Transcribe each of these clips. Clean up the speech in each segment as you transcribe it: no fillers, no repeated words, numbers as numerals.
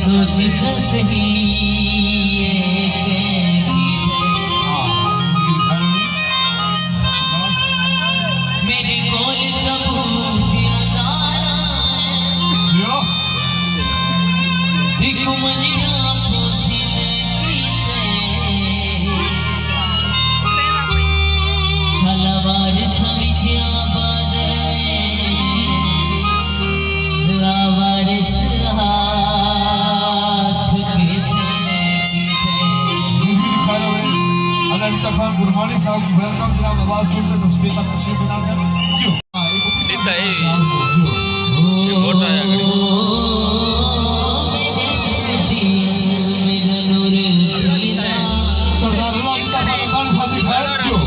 सोच सही मेरे गोल सबूत एक मंजिला पोसी शलवार सविच आबाद लावारिस गुरमानी साहब की वेलकम जनाब आवाज सुनते तो स्टेज तक तशरीफ बना सर जो जीता है ये वोट आया सरदार अल्लाह की तरफ खान साहब खैर जो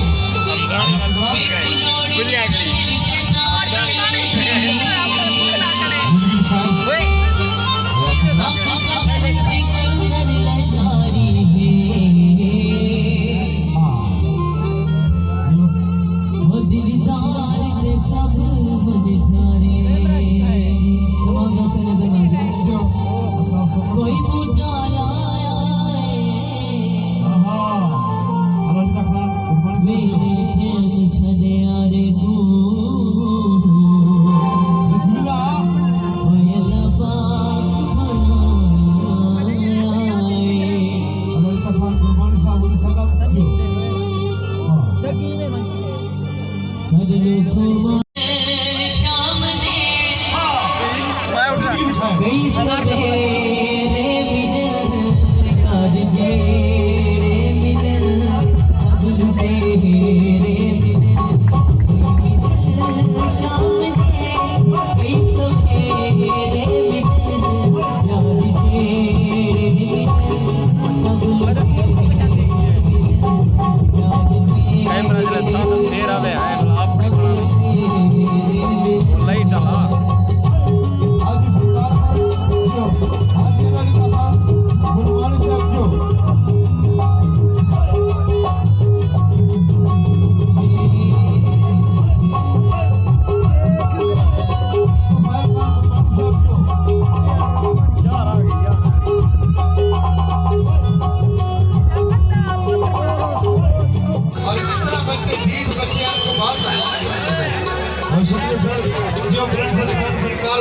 जो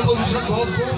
पॉजिशन बहुत